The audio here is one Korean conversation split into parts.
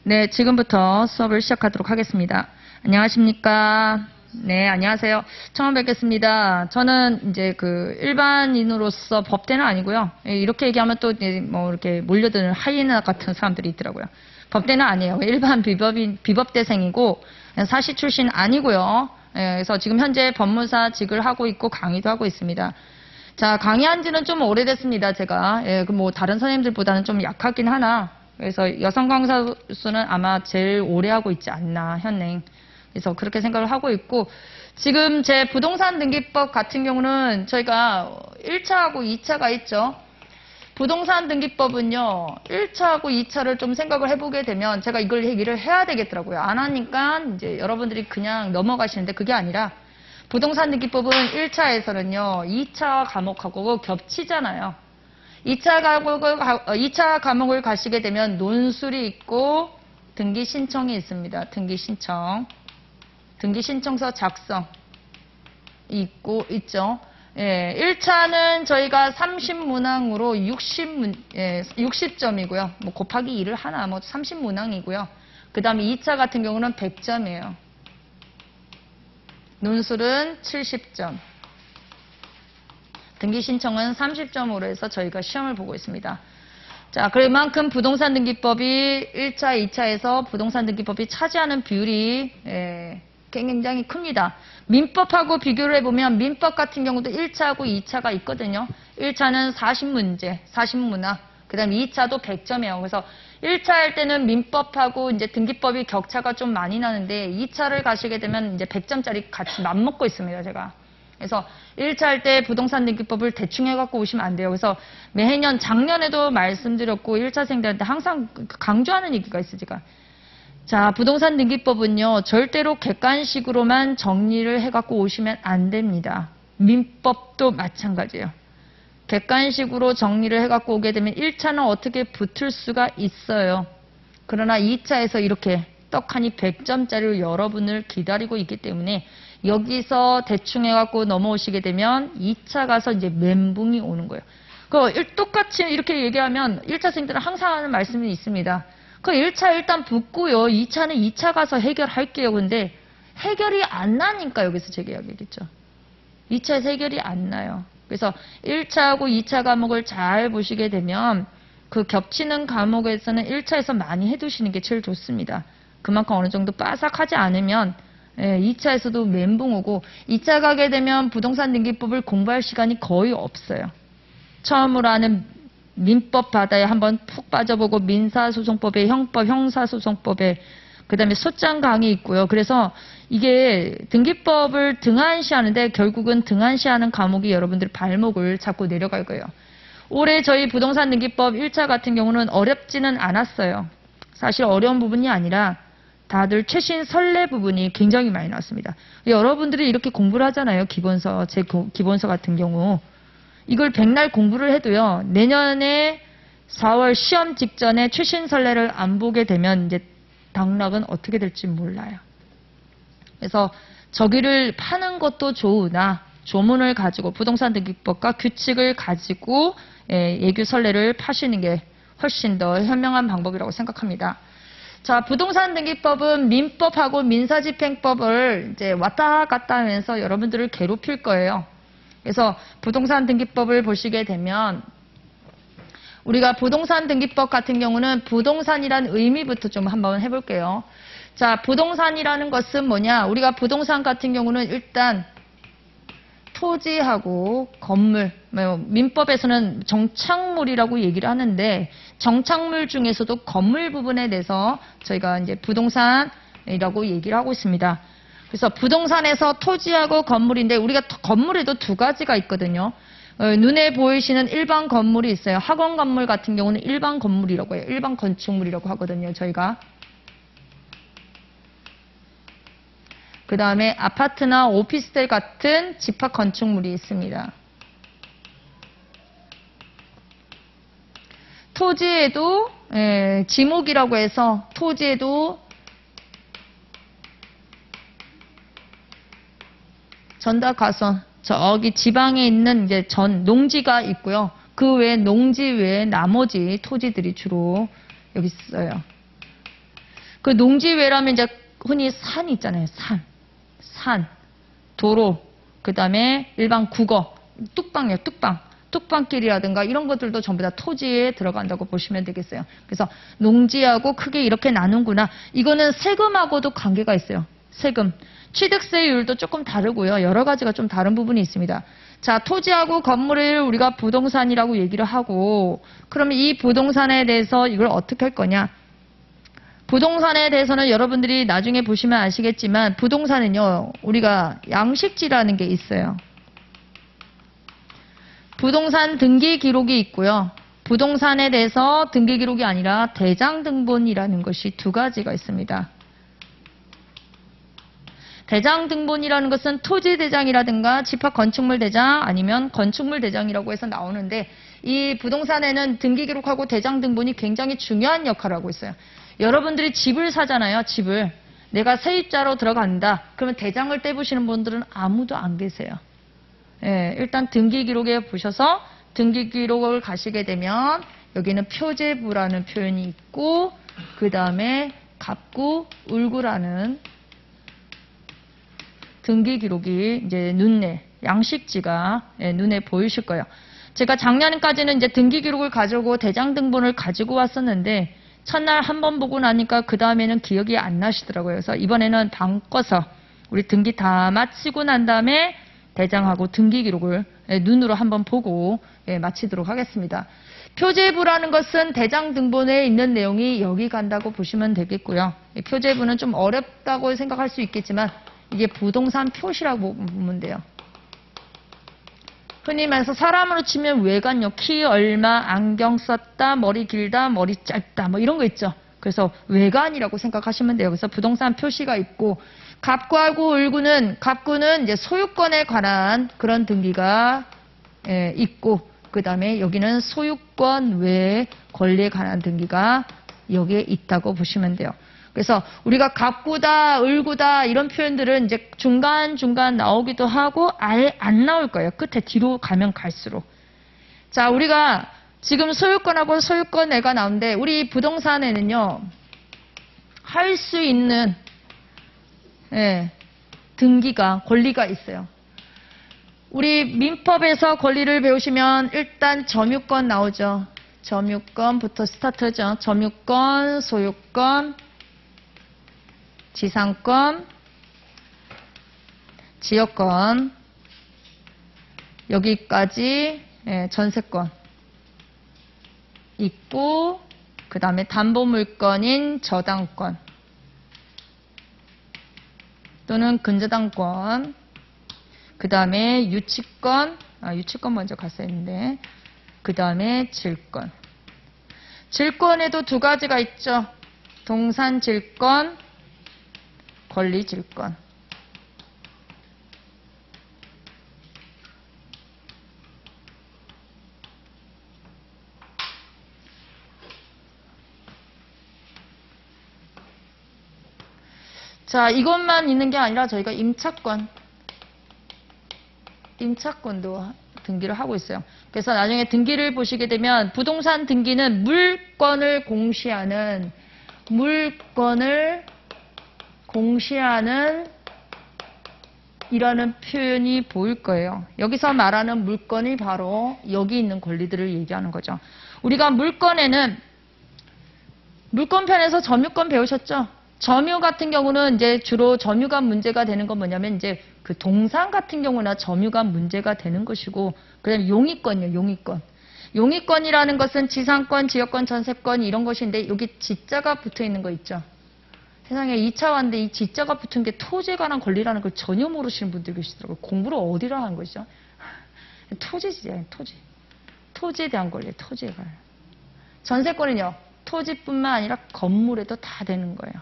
네, 지금부터 수업을 시작하도록 하겠습니다. 안녕하십니까? 네, 안녕하세요. 처음 뵙겠습니다. 저는 이제 일반인으로서 법대는 아니고요. 이렇게 얘기하면 또 이제 이렇게 몰려드는 하이에나 같은 사람들이 있더라고요. 법대는 아니에요. 일반 비법대생이고 사시 출신 아니고요. 그래서 지금 현재 법무사직을 하고 있고 강의도 하고 있습니다. 자, 강의한 지는 좀 오래됐습니다, 제가. 다른 선생님들보다는 좀 약하긴 하나. 그래서 여성 강사 수는 아마 제일 오래 하고 있지 않나, 현행. 그래서 그렇게 생각을 하고 있고, 지금 제 부동산 등기법 같은 경우는 저희가 1차하고 2차가 있죠. 부동산 등기법은요, 1차하고 2차를 좀 생각을 해보게 되면 제가 이걸 얘기를 해야 되겠더라고요. 안 하니까 이제 여러분들이 그냥 넘어가시는데 그게 아니라 부동산 등기법은 1차에서는요, 2차 과목하고 겹치잖아요. 2차 과목을 가시게 되면 논술이 있고 등기 신청이 있습니다. 등기 신청. 등기 신청서 작성 있죠. 1차는 저희가 30문항으로 60점이고요. 곱하기 2를 하나, 30문항이고요. 그 다음에 2차 같은 경우는 100점이에요. 논술은 70점. 등기 신청은 30점으로 해서 저희가 시험을 보고 있습니다. 자, 그만큼 부동산 등기법이 1차, 2차에서 부동산 등기법이 차지하는 비율이 굉장히 큽니다. 민법하고 비교를 해보면 민법 같은 경우도 1차하고 2차가 있거든요. 1차는 40문제, 40문항. 그 다음에 2차도 100점이에요. 그래서 1차 할 때는 민법하고 이제 등기법이 격차가 좀 많이 나는데 2차를 가시게 되면 이제 100점짜리 같이 맞먹고 있습니다, 제가. 그래서 1차 할 때 부동산 등기법을 대충 해갖고 오시면 안 돼요. 그래서 매년 작년에도 말씀드렸고 1차생들한테 항상 강조하는 얘기가 있어요, 제가. 자, 부동산 등기법은요, 절대로 객관식으로만 정리를 해갖고 오시면 안 됩니다. 민법도 마찬가지예요. 객관식으로 정리를 해갖고 오게 되면 1차는 어떻게 붙을 수가 있어요. 그러나 2차에서 이렇게 떡하니 100점짜리로 여러분을 기다리고 있기 때문에 여기서 대충 해갖고 넘어오시게 되면 2차 가서 이제 멘붕이 오는 거예요. 똑같이 이렇게 얘기하면 1차생들은 항상 하는 말씀이 있습니다. 1차 일단 붙고요. 2차는 2차 가서 해결할게요. 근데 해결이 안 나니까 여기서 제가 이야기했죠. 2차에서 해결이 안 나요. 그래서 1차하고 2차 과목을 잘 보시게 되면 그 겹치는 과목에서는 1차에서 많이 해두시는 게 제일 좋습니다. 그만큼 어느 정도 빠삭하지 않으면 2차에서도 멘붕 오고 2차 가게 되면 부동산 등기법을 공부할 시간이 거의 없어요. 처음으로 하는 민법 바다에 한번 푹 빠져보고 민사소송법에 형법, 형사소송법에 그 다음에 소장 강의 있고요. 그래서 이게 등기법을 등한시하는데 결국은 등한시하는 과목이 여러분들 발목을 잡고 내려갈 거예요. 올해 저희 부동산 등기법 1차 같은 경우는 어렵지는 않았어요. 사실 어려운 부분이 아니라 다들 최신 선례 부분이 굉장히 많이 나왔습니다. 여러분들이 이렇게 공부를 하잖아요. 기본서, 제 기본서 같은 경우. 이걸 백날 공부를 해도요. 내년에 4월 시험 직전에 최신 선례를 안 보게 되면 이제 당락은 어떻게 될지 몰라요. 그래서 저기를 파는 것도 좋으나 조문을 가지고 부동산 등기법과 규칙을 가지고 예규 선례를 파시는 게 훨씬 더 현명한 방법이라고 생각합니다. 자, 부동산 등기법은 민법하고 민사집행법을 이제 왔다 갔다 하면서 여러분들을 괴롭힐 거예요. 그래서 부동산 등기법을 보시게 되면 우리가 부동산 등기법 같은 경우는 부동산이란 의미부터 좀 한번 해볼게요. 자, 부동산이라는 것은 뭐냐? 우리가 부동산 같은 경우는 일단 토지하고 건물, 민법에서는 정착물이라고 얘기를 하는데 정착물 중에서도 건물 부분에 대해서 저희가 이제 부동산이라고 얘기를 하고 있습니다. 그래서 부동산에서 토지하고 건물인데 우리가 건물에도 두 가지가 있거든요. 눈에 보이시는 일반 건물이 있어요. 학원 건물 같은 경우는 일반 건물이라고 해요. 일반 건축물이라고 하거든요. 저희가. 그 다음에 아파트나 오피스텔 같은 집합 건축물이 있습니다. 토지에도 지목이라고 해서 토지에도 전답가선 저기 지방에 있는 이제 농지가 있고요. 그 외에 농지 외에 나머지 토지들이 주로 여기 있어요. 그 농지외라면 이제 흔히 산 있잖아요. 산, 도로, 그 다음에 일반 국어, 뚝방이요, 뚝방길이라든가 이런 것들도 전부 다 토지에 들어간다고 보시면 되겠어요. 그래서 농지하고 크게 이렇게 나눈구나. 이거는 세금하고도 관계가 있어요. 세금. 취득세율도 조금 다르고요. 여러 가지가 좀 다른 부분이 있습니다. 자, 토지하고 건물을 우리가 부동산이라고 얘기를 하고, 그러면 이 부동산에 대해서 이걸 어떻게 할 거냐? 부동산에 대해서는 여러분들이 나중에 보시면 아시겠지만, 부동산은요, 우리가 양식지라는 게 있어요. 부동산 등기 기록이 있고요. 부동산에 대해서 등기 기록이 아니라 대장 등본이라는 것이 두 가지가 있습니다. 대장 등본이라는 것은 토지 대장이라든가 집합 건축물 대장 아니면 건축물 대장이라고 해서 나오는데, 이 부동산에는 등기 기록하고 대장 등본이 굉장히 중요한 역할을 하고 있어요. 여러분들이 집을 사잖아요. 집을. 내가 세입자로 들어간다. 그러면 대장을 떼보시는 분들은 아무도 안 계세요. 예, 일단 등기 기록에 보셔서 등기 기록을 가시게 되면 여기는 표제부라는 표현이 있고, 그 다음에 갑구, 울구라는 등기 기록이 이제 눈에, 양식지가 눈에 보이실 거예요. 제가 작년까지는 이제 등기 기록을 가지고 대장 등본을 가지고 왔었는데, 첫날 한 번 보고 나니까 그 다음에는 기억이 안 나시더라고요. 그래서 이번에는 바꿔서 우리 등기 다 마치고 난 다음에 대장하고 등기 기록을 눈으로 한번 보고 마치도록 하겠습니다. 표제부라는 것은 대장 등본에 있는 내용이 여기 간다고 보시면 되겠고요. 표제부는 좀 어렵다고 생각할 수 있겠지만 이게 부동산 표시라고 보면 돼요. 흔히 말해서 사람으로 치면 외관요. 키 얼마, 안경 썼다, 머리 길다, 머리 짧다 뭐 이런 거 있죠. 그래서 외관이라고 생각하시면 돼요. 그래서 부동산 표시가 있고, 갑구하고 울구는, 갑구는 이제 소유권에 관한 그런 등기가 있고, 그 다음에 여기는 소유권 외의 권리에 관한 등기가 여기에 있다고 보시면 돼요. 그래서 우리가 갑구다, 을구다 이런 표현들은 이제 중간중간 나오기도 하고 아예 안 나올 거예요. 끝에 뒤로 가면 갈수록. 자, 우리가 지금 소유권하고 소유권애가 나오는데, 우리 부동산에는요, 할 수 있는 등기가, 권리가 있어요. 우리 민법에서 권리를 배우시면 일단 점유권 나오죠. 점유권부터 스타트죠. 점유권, 소유권, 지상권, 지역권, 여기까지 전세권 있고, 그 다음에 담보물권인 저당권 또는 근저당권, 그 다음에 유치권, 유치권 먼저 갔어야 했는데, 그 다음에 질권. 질권에도 두 가지가 있죠. 동산질권, 권리질권. 자, 이것만 있는 게 아니라 저희가 임차권도 등기를 하고 있어요. 그래서 나중에 등기를 보시게 되면 부동산 등기는 물건을 공시하는 이라는 표현이 보일 거예요. 여기서 말하는 물건이 바로 여기 있는 권리들을 얘기하는 거죠. 우리가 물건에는, 물건편에서 점유권 배우셨죠? 점유 같은 경우는 이제 주로 점유가 문제가 되는 건 뭐냐면, 이제 그 동산 같은 경우나 점유가 문제가 되는 것이고, 그다음에 용의권이요, 용의권. 용의권이라는 것은 지상권, 지역권, 전세권 이런 것인데, 여기 지자가 붙어 있는 거 있죠. 세상에 2차 왔는데 이 지자가 붙은 게 토지에 관한 권리라는 걸 전혀 모르시는 분들이 계시더라고요. 공부를 어디로 하는 것이죠? 토지지잖아요, 토지. 토지에 대한 권리, 토지에 관한. 전세권은요, 토지뿐만 아니라 건물에도 다 되는 거예요.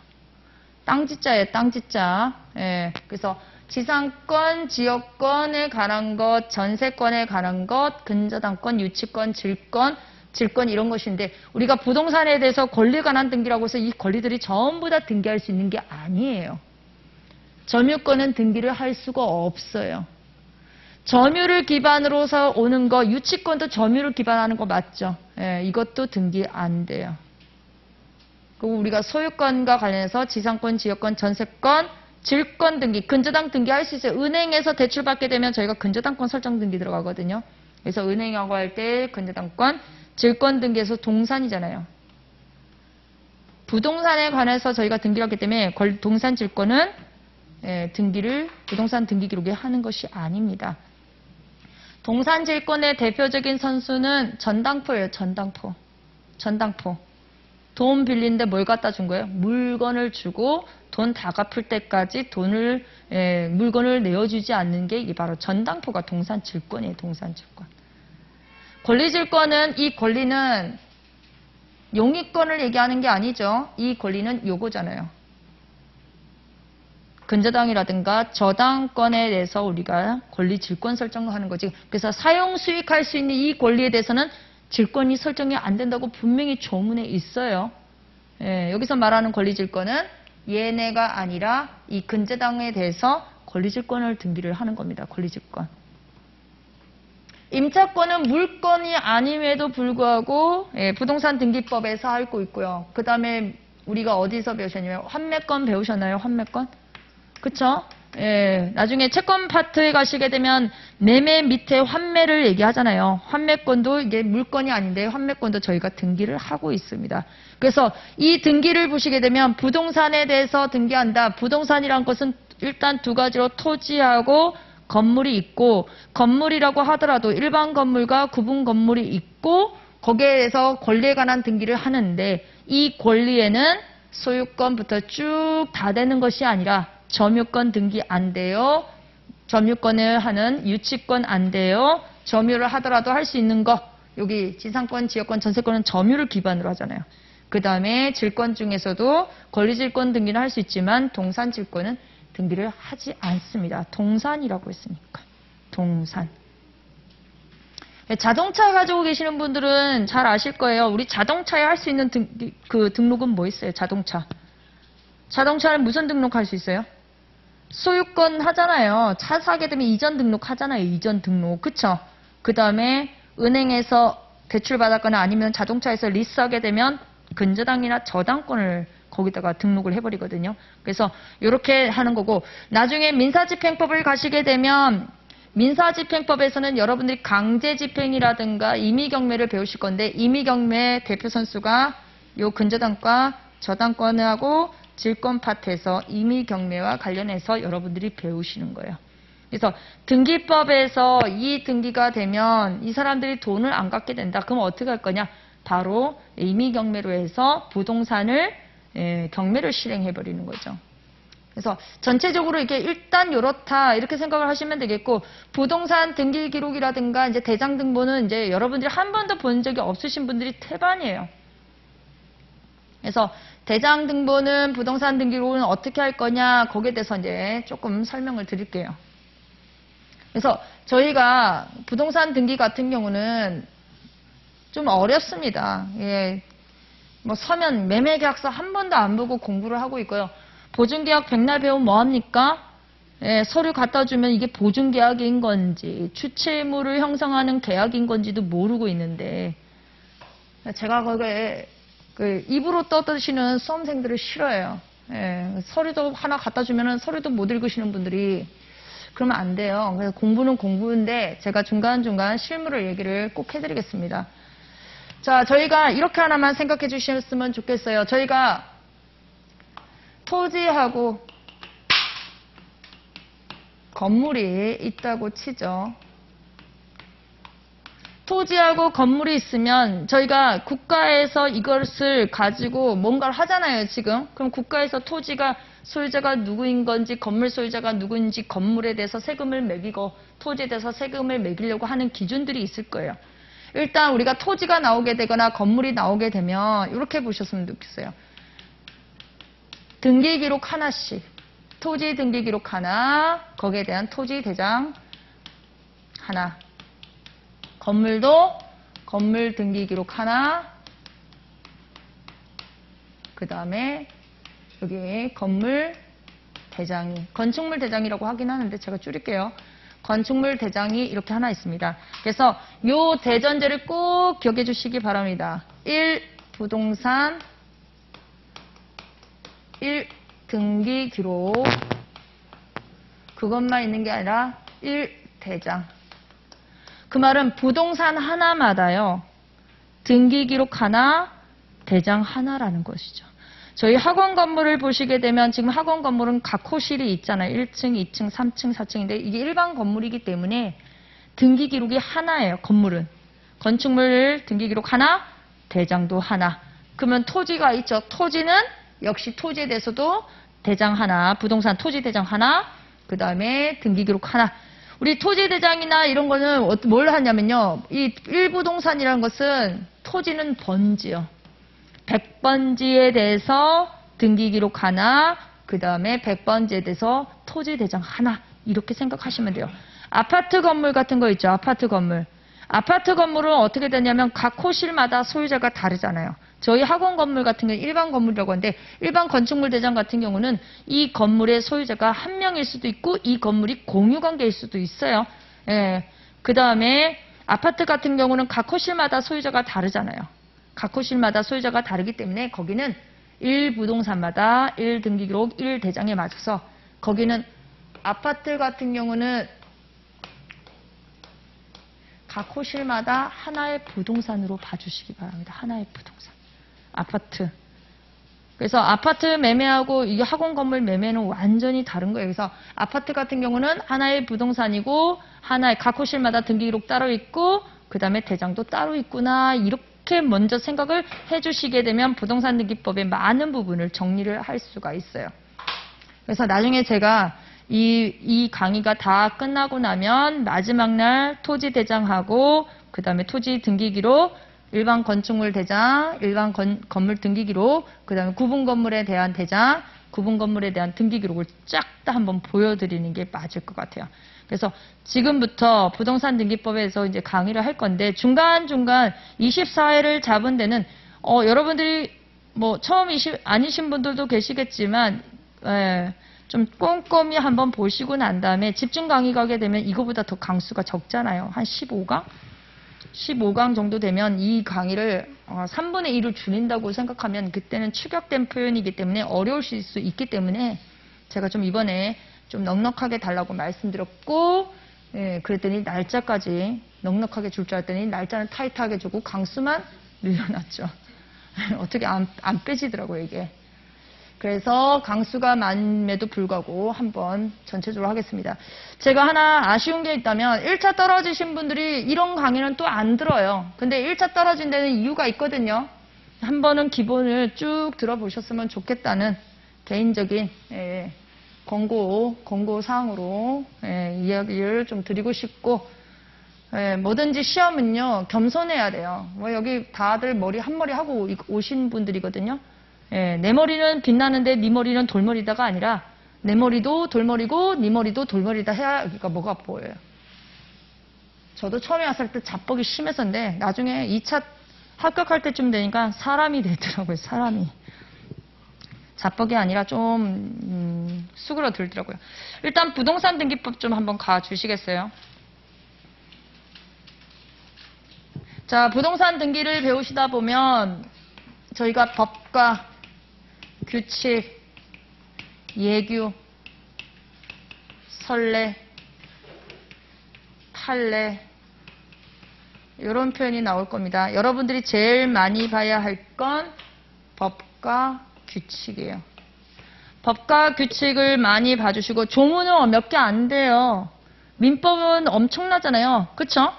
땅지자예요, 땅지자. 예, 그래서 지상권, 지역권에 관한 것, 전세권에 관한 것, 근저당권, 유치권, 질권 이런 것인데, 우리가 부동산에 대해서 권리에 관한 등기라고 해서 이 권리들이 전부 다 등기할 수 있는 게 아니에요. 점유권은 등기를 할 수가 없어요. 점유를 기반으로서 오는 거, 유치권도 점유를 기반하는 거 맞죠? 예, 이것도 등기 안 돼요. 그리고 우리가 소유권과 관련해서 지상권, 지역권, 전세권, 질권 등기, 근저당 등기할 수 있어요. 은행에서 대출받게 되면 저희가 근저당권 설정 등기 들어가거든요. 그래서 은행하고 할 때 근저당권, 질권 등기에서 동산이잖아요. 부동산에 관해서 저희가 등기를 하기 때문에 동산 질권은 등기를 부동산 등기 기록에 하는 것이 아닙니다. 동산 질권의 대표적인 선수는 전당포예요. 전당포. 돈 빌리는데 뭘 갖다 준 거예요? 물건을 주고 돈 다 갚을 때까지 물건을 내어주지 않는 게 이게 바로 전당포가 동산 질권이에요. 동산 질권. 권리 질권은 이 권리는 용의권을 얘기하는 게 아니죠. 이 권리는 요거잖아요. 근저당이라든가 저당권에 대해서 우리가 권리 질권 설정을 하는 거지. 그래서 사용 수익할 수 있는 이 권리에 대해서는 질권이 설정이 안 된다고 분명히 조문에 있어요. 여기서 말하는 권리 질권은 얘네가 아니라 이 근저당에 대해서 권리 질권을 등기를 하는 겁니다. 권리 질권. 임차권은 물건이 아님에도 불구하고 부동산 등기법에서 알고 있고요. 그 다음에 우리가 어디서 배우셨냐면 환매권 배우셨나요? 환매권? 그쵸? 나중에 채권 파트에 가시게 되면 매매 밑에 환매를 얘기하잖아요. 환매권도 이게 물건이 아닌데 환매권도 저희가 등기를 하고 있습니다. 그래서 이 등기를 보시게 되면 부동산에 대해서 등기한다. 부동산이란 것은 일단 두 가지로 토지하고 건물이 있고, 건물이라고 하더라도 일반 건물과 구분 건물이 있고 거기에 대해서 권리에 관한 등기를 하는데, 이 권리에는 소유권부터 쭉 다 되는 것이 아니라 점유권 등기 안 돼요. 점유권을 하는 유치권 안 돼요. 점유를 하더라도 할 수 있는 거, 여기 지상권, 지역권, 전세권은 점유를 기반으로 하잖아요. 그 다음에 질권 중에서도 권리질권 등기는 할 수 있지만 동산질권은 등기를 하지 않습니다. 동산이라고 했으니까. 동산. 자동차 가지고 계시는 분들은 잘 아실 거예요. 우리 자동차에 할 수 있는 등록은 뭐 있어요? 자동차. 자동차는 무슨 등록할 수 있어요? 소유권 하잖아요. 차 사게 되면 이전 등록 하잖아요. 이전 등록. 그쵸? 그 다음에 은행에서 대출 받았거나 아니면 자동차에서 리스하게 되면 근저당이나 저당권을 거기다가 등록을 해버리거든요. 그래서 이렇게 하는 거고, 나중에 민사집행법을 가시게 되면 민사집행법에서는 여러분들이 강제집행이라든가 임의경매를 배우실 건데, 임의경매 대표 선수가 요 근저당과 저당권하고 질권 파트에서 임의경매와 관련해서 여러분들이 배우시는 거예요. 그래서 등기법에서 이 등기가 되면 이 사람들이 돈을 안 갚게 된다. 그럼 어떻게 할 거냐? 바로 임의경매로 해서 부동산을 경매를 실행해버리는 거죠. 그래서 전체적으로 이게 일단 이렇다 이렇게 생각을 하시면 되겠고, 부동산 등기 기록이라든가 이제 대장 등본은 이제 여러분들이 한 번도 본 적이 없으신 분들이 태반이에요. 그래서 대장 등본은 부동산 등기 기록은 어떻게 할 거냐, 거기에 대해서 이제 조금 설명을 드릴게요. 그래서 저희가 부동산 등기 같은 경우는 좀 어렵습니다. 뭐 서면 매매계약서 한 번도 안 보고 공부를 하고 있고요. 보증계약 백날 배우면 뭐합니까? 서류 갖다 주면 이게 보증계약인 건지 주체의무를 형성하는 계약인 건지도 모르고 있는데, 제가 거기에 입으로 떠드시는 수험생들을 싫어해요. 서류도 하나 갖다 주면 서류도 못 읽으시는 분들이 그러면 안 돼요. 그래서 공부는 공부인데 제가 중간중간 실무를 얘기를 꼭 해드리겠습니다. 자, 저희가 이렇게 하나만 생각해 주셨으면 좋겠어요. 저희가 토지하고 건물이 있다고 치죠. 토지하고 건물이 있으면 저희가 국가에서 이것을 가지고 뭔가를 하잖아요, 지금. 그럼 국가에서 토지가 소유자가 누구인 건지, 건물 소유자가 누구인지, 건물에 대해서 세금을 매기고 토지에 대해서 세금을 매기려고 하는 기준들이 있을 거예요. 일단 우리가 토지가 나오게 되거나 건물이 나오게 되면 이렇게 보셨으면 좋겠어요. 등기 기록 하나씩, 토지 등기 기록 하나, 거기에 대한 토지 대장 하나, 건물도 건물 등기 기록 하나, 그 다음에 여기 건물 대장이, 건축물 대장이라고 하긴 하는데 제가 줄일게요. 건축물 대장이 이렇게 하나 있습니다. 그래서 요 대전제를 꼭 기억해 주시기 바랍니다. 1. 부동산 1. 등기 기록. 그것만 있는 게 아니라 1. 대장. 그 말은 부동산 하나마다요. 등기 기록 하나, 대장 하나라는 것이죠. 저희 학원 건물을 보시게 되면 지금 학원 건물은 각 호실이 있잖아요. 1층, 2층, 3층, 4층인데 이게 일반 건물이기 때문에 등기 기록이 하나예요. 건물은. 건축물 등기 기록 하나, 대장도 하나. 그러면 토지가 있죠. 토지는 역시 토지에 대해서도 대장 하나, 부동산 토지 대장 하나, 그 다음에 등기 기록 하나. 우리 토지 대장이나 이런 거는 뭘 하냐면요. 이 1부동산이라는 것은 토지는 번지요. 100번지에 대해서 등기 기록 하나, 그 다음에 100번지에 대해서 토지 대장 하나. 이렇게 생각하시면 돼요. 아파트 건물 같은 거 있죠. 아파트 건물. 아파트 건물은 어떻게 되냐면 각 호실마다 소유자가 다르잖아요. 저희 학원 건물 같은 경우는 일반 건물이라고 하는데 일반 건축물 대장 같은 경우는 이 건물의 소유자가 한 명일 수도 있고 이 건물이 공유관계일 수도 있어요. 예. 그 다음에 아파트 같은 경우는 각 호실마다 소유자가 다르잖아요. 각 호실마다 소유자가 다르기 때문에 거기는 1부동산마다 1등기기록 1대장에 맞춰서 거기는 아파트 같은 경우는 각 호실마다 하나의 부동산으로 봐주시기 바랍니다. 하나의 부동산. 아파트. 그래서 아파트 매매하고 이 학원 건물 매매는 완전히 다른 거예요. 그래서 아파트 같은 경우는 하나의 부동산이고 하나의 각 호실마다 등기기록 따로 있고 그 다음에 대장도 따로 있구나. 이렇게 먼저 생각을 해주시게 되면 부동산 등기법의 많은 부분을 정리를 할 수가 있어요. 그래서 나중에 제가 이 강의가 다 끝나고 나면 마지막 날 토지 대장하고 그 다음에 토지 등기 기록, 일반 건축물 대장, 일반 건물 등기 기록, 그 다음에 구분 건물에 대한 대장, 구분 건물에 대한 등기 기록을 쫙 다 한번 보여드리는 게 맞을 것 같아요. 그래서 지금부터 부동산 등기법에서 이제 강의를 할 건데 중간중간 24회를 잡은 데는 여러분들이 뭐 처음 아니신 분들도 계시겠지만 좀 꼼꼼히 한번 보시고 난 다음에 집중 강의 가게 되면 이거보다 더 강수가 적잖아요. 한 15강? 15강 정도 되면 이 강의를 3분의 1을 줄인다고 생각하면 그때는 추격된 표현이기 때문에 어려우실 수 있기 때문에 제가 좀 이번에 좀 넉넉하게 달라고 말씀드렸고 그랬더니 날짜까지 넉넉하게 줄 줄 알았더니 날짜는 타이트하게 주고 강수만 늘려놨죠. 어떻게 안 빼지더라고요 이게. 그래서 강수가 많음에도 불구하고 한번 전체적으로 하겠습니다. 제가 하나 아쉬운 게 있다면 1차 떨어지신 분들이 이런 강의는 또 안 들어요. 근데 1차 떨어진 데는 이유가 있거든요. 한 번은 기본을 쭉 들어보셨으면 좋겠다는 개인적인 권고사항으로 이야기를 좀 드리고 싶고 뭐든지 시험은요 겸손해야 돼요. 뭐 여기 다들 머리 한 머리 하고 오신 분들이거든요. 내 머리는 빛나는데 네 머리는 돌머리다가 아니라 내 머리도 돌머리고 네 머리도 돌머리다 해야 여기가 뭐가 보여요. 저도 처음에 왔을 때 자뻑이 심했었는데 나중에 2차 합격할 때쯤 되니까 사람이 되더라고요. 사람이. 자뻑이 아니라 좀 수그러들더라고요. 일단 부동산 등기법 좀 한번 가주시겠어요? 자, 부동산 등기를 배우시다 보면 저희가 법과 규칙, 예규, 선례, 판례 이런 표현이 나올 겁니다. 여러분들이 제일 많이 봐야 할 건 법과 규칙이에요. 법과 규칙을 많이 봐주시고 조문은 몇 개 안 돼요. 민법은 엄청나잖아요. 그쵸?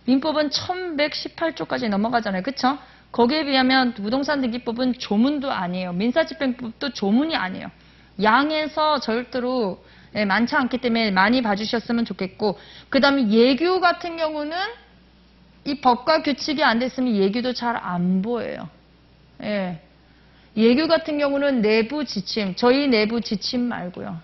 민법은 1118조까지 넘어가잖아요. 그쵸? 거기에 비하면 부동산 등기법은 조문도 아니에요. 민사집행법도 조문이 아니에요. 양에서 절대로 많지 않기 때문에 많이 봐주셨으면 좋겠고 그 다음에 예규 같은 경우는 이 법과 규칙이 안 됐으면 예규도 잘 안 보여요. 예규 같은 경우는 내부 지침, 저희 내부 지침 말고요.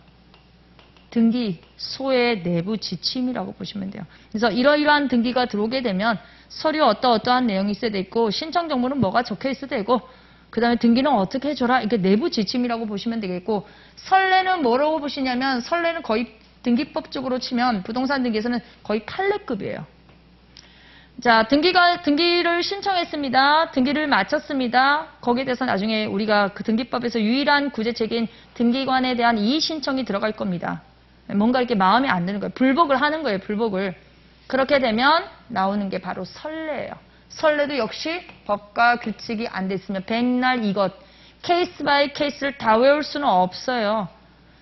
등기소의 내부 지침이라고 보시면 돼요. 그래서 이러이러한 등기가 들어오게 되면 서류 어떠어떠한 내용이 있어야 되고 신청 정보는 뭐가 적혀 있어야 되고 그 다음에 등기는 어떻게 해줘라 이게 내부 지침이라고 보시면 되겠고 선례는 뭐라고 보시냐면 선례는 거의 등기법적으로 치면 부동산 등기에서는 거의 판례급이에요. 자, 등기를 신청했습니다. 등기를 마쳤습니다. 거기에 대해서 나중에 우리가 그 등기법에서 유일한 구제책인 등기관에 대한 이의 신청이 들어갈 겁니다. 뭔가 이렇게 마음에 안 드는 거예요. 불복을 하는 거예요. 불복을. 그렇게 되면 나오는 게 바로 선례예요. 선례도 역시 법과 규칙이 안 돼 있으면 백날 이것 케이스 바이 케이스를 다 외울 수는 없어요.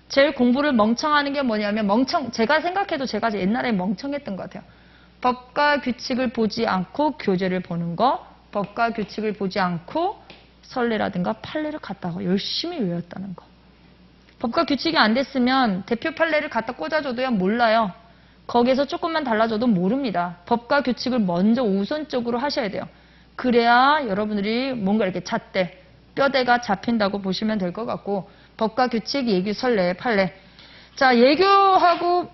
제일 공부를 멍청하는 게 뭐냐면 제가 생각해도 제가 옛날에 멍청했던 것 같아요. 법과 규칙을 보지 않고 교재를 보는 거, 법과 규칙을 보지 않고 선례라든가 판례를 갖다가 열심히 외웠다는 거. 법과 규칙이 안 됐으면 대표 판례를 갖다 꽂아줘도야 몰라요. 거기에서 조금만 달라져도 모릅니다. 법과 규칙을 먼저 우선적으로 하셔야 돼요. 그래야 여러분들이 뭔가 이렇게 잣대, 뼈대가 잡힌다고 보시면 될 것 같고, 법과 규칙, 예규, 선례, 판례. 자, 예규하고요,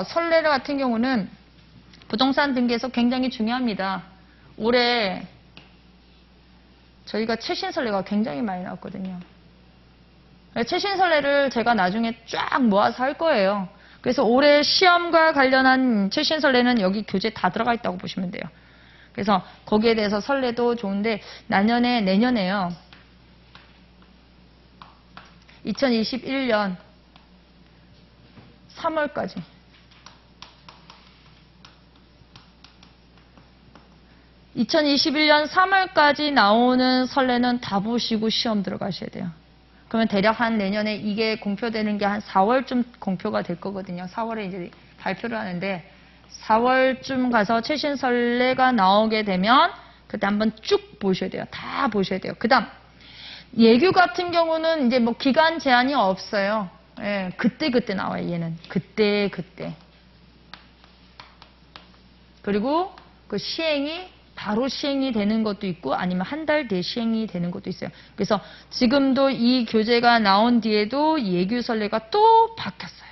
선례 같은 경우는 부동산 등기에서 굉장히 중요합니다. 올해 저희가 최신 선례가 굉장히 많이 나왔거든요. 최신 선례를 제가 나중에 쫙 모아서 할 거예요. 그래서 올해 시험과 관련한 최신 선례는 여기 교재 다 들어가 있다고 보시면 돼요. 그래서 거기에 대해서 선례도 좋은데 내년에요. 2021년 3월까지. 2021년 3월까지 나오는 선례는 다 보시고 시험 들어가셔야 돼요. 그러면 대략 한 내년에 이게 공표되는 게 한 4월쯤 공표가 될 거거든요. 4월에 이제 발표를 하는데 4월쯤 가서 최신 선례가 나오게 되면 그때 한번 쭉 보셔야 돼요. 다 보셔야 돼요. 그다음 예규 같은 경우는 이제 뭐 기간 제한이 없어요. 예, 그때 나와요. 얘는 그때. 그리고 그 바로 시행이 되는 것도 있고 아니면 한 달 뒤에 시행이 되는 것도 있어요. 그래서 지금도 이 교재가 나온 뒤에도 예규 선례가 또 바뀌었어요.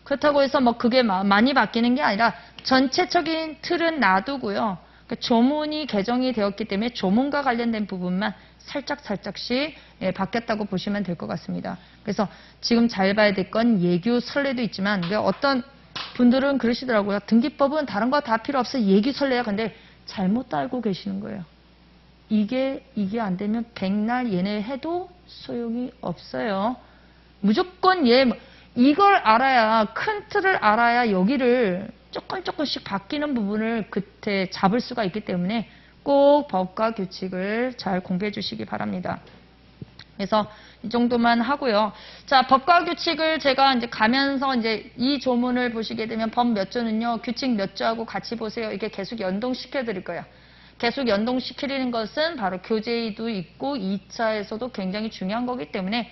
그렇다고 해서 뭐 그게 많이 바뀌는 게 아니라 전체적인 틀은 놔두고요. 그러니까 조문이 개정이 되었기 때문에 조문과 관련된 부분만 살짝씩 바뀌었다고 보시면 될 것 같습니다. 그래서 지금 잘 봐야 될 건 예규 선례도 있지만 어떤 분들은 그러시더라고요. 등기법은 다른 거 다 필요 없어. 예규 선례야. 근데 잘못 알고 계시는 거예요. 이게 안 되면 백날 얘네 해도 소용이 없어요. 무조건 이걸 알아야, 큰 틀을 알아야 여기를 조금씩 바뀌는 부분을 그때 잡을 수가 있기 때문에 꼭 법과 규칙을 잘 공부해 주시기 바랍니다. 그래서 이 정도만 하고요. 자, 법과 규칙을 제가 이제 가면서 이제 이 조문을 보시게 되면 법 몇 조는요, 규칙 몇 조하고 같이 보세요. 이게 계속 연동시켜 드릴 거예요. 계속 연동시키는 것은 바로 교재에도 있고 2차에서도 굉장히 중요한 거기 때문에